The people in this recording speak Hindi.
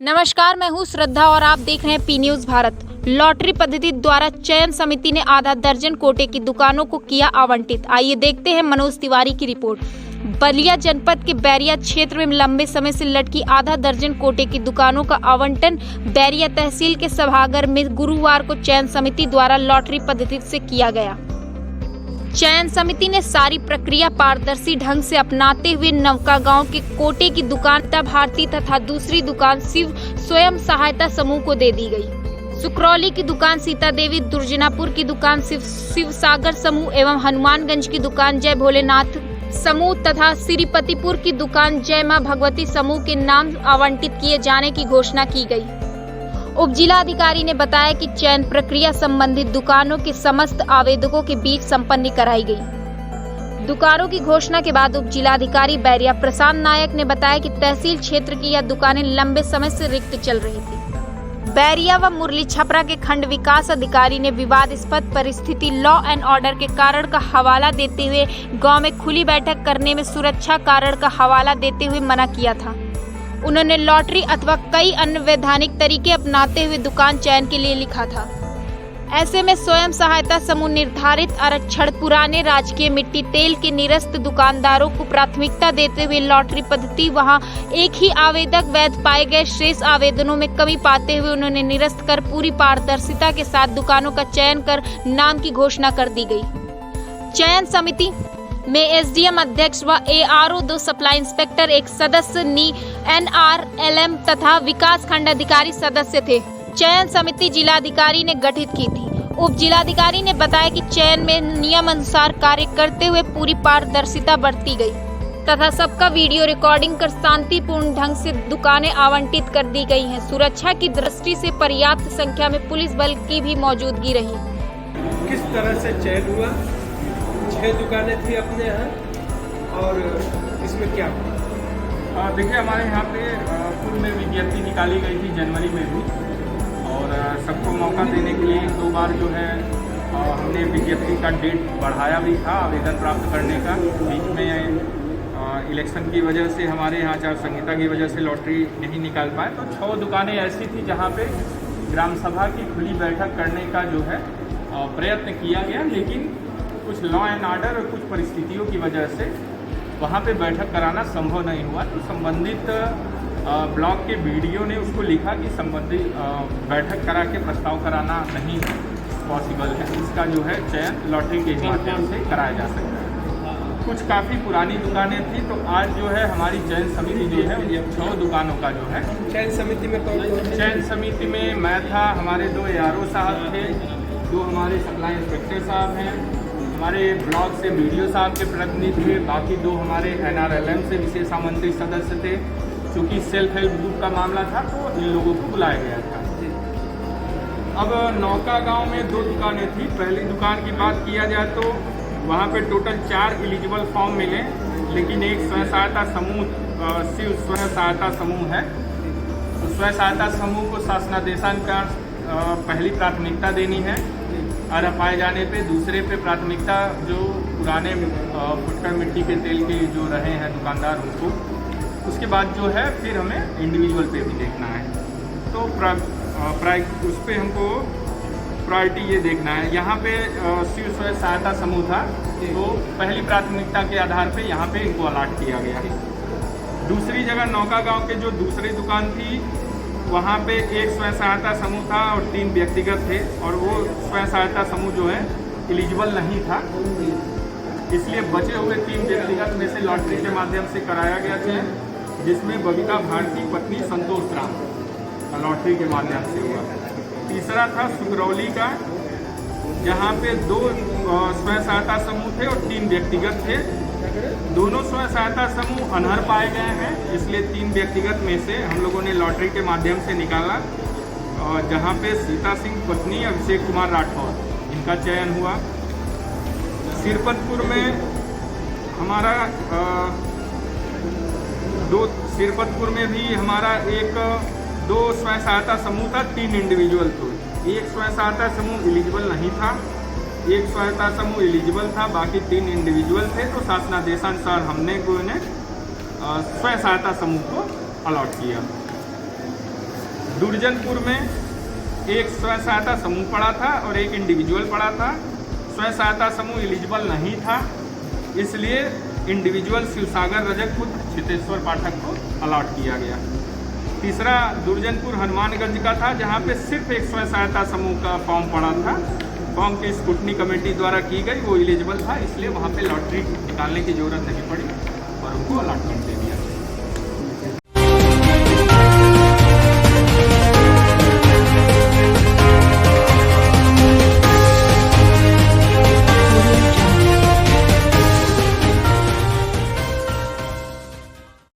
नमस्कार, मैं हूं श्रद्धा और आप देख रहे हैं पी न्यूज भारत। लॉटरी पद्धति द्वारा चयन समिति ने आधा दर्जन कोटे की दुकानों को किया आवंटित। आइए देखते हैं मनोज तिवारी की रिपोर्ट। बलिया जनपद के बैरिया क्षेत्र में लंबे समय से लटकी आधा दर्जन कोटे की दुकानों का आवंटन बैरिया तहसील के सभागार में गुरुवार को चयन समिति द्वारा लॉटरी पद्धति से किया गया। चयन समिति ने सारी प्रक्रिया पारदर्शी ढंग से अपनाते हुए नवका गांव के कोटे की दुकान भारती तथा दूसरी दुकान शिव स्वयं सहायता समूह को दे दी गई। सुकरौली की दुकान सीता देवी, दुर्जनापुर की दुकान शिव सागर समूह एवं हनुमानगंज की दुकान जय भोलेनाथ समूह तथा श्रीपतिपुर की दुकान जय मां भगवती समूह के नाम आवंटित किए जाने की घोषणा की गई। उप जिलाधिकारी ने बताया कि चयन प्रक्रिया संबंधित दुकानों के समस्त आवेदकों के बीच संपन्न कराई गई। दुकानों की घोषणा के बाद उप जिलाधिकारी बैरिया प्रशांत नायक ने बताया कि तहसील क्षेत्र की यह दुकानें लंबे समय से रिक्त चल रही थी। बैरिया व मुरली छपरा के खंड विकास अधिकारी ने विवादास्पद परिस्थिति लॉ एंड ऑर्डर के कारण का हवाला देते हुए गांव में खुली बैठक करने में सुरक्षा कारण का हवाला देते हुए मना किया था। उन्होंने लॉटरी अथवा कई अन्य वैधानिक तरीके अपनाते हुए दुकान चयन के लिए लिखा था। ऐसे में स्वयं सहायता समूह निर्धारित आरक्षण पुराने राजकीय मिट्टी तेल के निरस्त दुकानदारों को प्राथमिकता देते हुए लॉटरी पद्धति वहां एक ही आवेदक वैध पाए गए शेष आवेदनों में कमी पाते हुए उन्होंने निरस्त कर पूरी पारदर्शिता के साथ दुकानों का चयन कर नाम की घोषणा कर दी गई। चयन समिति में एसडीएम अध्यक्ष व एआरओ 2 सप्लाई इंस्पेक्टर 1 सदस्य एनआरएलएम तथा विकास खंड अधिकारी सदस्य थे। चयन समिति जिलाधिकारी ने गठित की थी। उप जिलाधिकारी ने बताया कि चयन में नियम अनुसार कार्य करते हुए पूरी पारदर्शिता बरती गई तथा सबका वीडियो रिकॉर्डिंग कर शांतिपूर्ण ढंग से दुकानें आवंटित कर दी गई हैं। सुरक्षा की दृष्टि से पर्याप्त संख्या में पुलिस बल की भी मौजूदगी रही। किस तरह से चयन हुआ? 6 दुकानें थी अपने यहाँ और इसमें क्या हुआ? देखिए, हमारे यहाँ पे पूर्व में विज्ञप्ति निकाली गई थी जनवरी में भी, और सबको मौका देने के लिए 2 बार जो है हमने विज्ञप्ति का डेट बढ़ाया भी था आवेदन प्राप्त करने का। बीच में इलेक्शन की वजह से हमारे यहाँ आचार संहिता की वजह से लॉटरी नहीं निकाल पाए, तो 6 दुकानें ऐसी थी जहाँ पे ग्राम सभा की खुली बैठक करने का जो है प्रयत्न किया गया, लेकिन कुछ लॉ एंड ऑर्डर और कुछ परिस्थितियों की वजह से वहाँ पे बैठक कराना संभव नहीं हुआ। तो संबंधित ब्लॉक के वीडियो ने उसको लिखा कि संबंधित बैठक करा के प्रस्ताव कराना नहीं पॉसिबल है, इसका जो है चयन लॉटरी के माध्यम से कराया जा सकता है। कुछ काफ़ी पुरानी दुकानें थी, तो आज जो है हमारी चयन समिति जो है ये 6 दुकानों का जो है चयन समिति में चयन समिति में मैं था, हमारे 2 एआरओ साहब थे, 2 हमारे सप्लाई इंस्पेक्टर साहब हैं, हमारे ब्लॉक से वीडियो साहब के प्रतिनिधि थे, बाकी 2 हमारे एनआरएलएम से विशेष आमंत्रित सदस्य थे। चूँकि सेल्फ हेल्प ग्रुप का मामला था तो इन लोगों को बुलाया गया था। अब नौका गांव में 2 दुकानें थी। पहली दुकान की बात किया जाए तो वहां पे टोटल 4 एलिजिबल फॉर्म मिले, लेकिन एक स्वयं सहायता समूह शिव स्वयं सहायता समूह है। तो स्वयं सहायता समूह को शासनादेशानुसार पहली प्राथमिकता देनी है और पाए जाने पे दूसरे पे प्राथमिकता जो पुराने फुटकर मिट्टी के तेल के जो रहे हैं दुकानदार उनको, उसके बाद जो है फिर हमें इंडिविजुअल पे भी देखना है। तो उस पर हमको प्रायोरिटी ये देखना है। यहाँ पे शिव स्वयं सहायता समूह था, तो पहली प्राथमिकता के आधार पे यहाँ पे इनको अलॉट किया गया। दूसरी जगह नौका गांव के जो दूसरी दुकान थी वहाँ पे एक स्वयं सहायता समूह था और 3 व्यक्तिगत थे, और वो स्वयं सहायता समूह जो है एलिजिबल नहीं था, इसलिए बचे हुए 3 व्यक्तिगत में से लॉटरी के माध्यम से कराया गया था, जिसमें बबीता भारती पत्नी संतोष राम लॉटरी के माध्यम से हुआ। तीसरा था सुकरौली का, जहाँ पे 2 स्वयं सहायता समूह थे और 3 व्यक्तिगत थे। दोनों स्वयं सहायता समूह अनहर पाए गए हैं, इसलिए 3 व्यक्तिगत में से हम लोगों ने लॉटरी के माध्यम से निकाला, जहाँ पे सीता सिंह पत्नी अभिषेक कुमार राठौर इनका चयन हुआ। सिरपतपुर में हमारा सिरपतपुर में भी हमारा 2 स्वयं सहायता समूह था, 3 इंडिविजुअल थे। एक स्वयं सहायता समूह एलिजिबल नहीं था, एक सहायता समूह एलिजिबल था, बाकी 3 इंडिविजुअल थे। तो शासनादेशानुसार हमने स्वयं सहायता समूह को अलॉट किया। दुर्जनपुर में एक स्वयं सहायता समूह पड़ा था और एक इंडिविजुअल पड़ा था। स्वयं सहायता समूह एलिजिबल नहीं था, इसलिए इंडिविजुअल शिवसागर रजकपुत्र चितेश्वर पाठक को अलॉट किया गया। तीसरा दुर्जनपुर हनुमानगंज का था, जहां पे सिर्फ एक स्वयं सहायता समूह का फॉर्म पड़ा था। फॉर्म की स्क्रूटनी कमेटी द्वारा की गई, वो एलिजिबल था, इसलिए वहां पे लॉटरी निकालने की जरूरत नहीं पड़ी और उनको अलॉटमेंट दे दिया।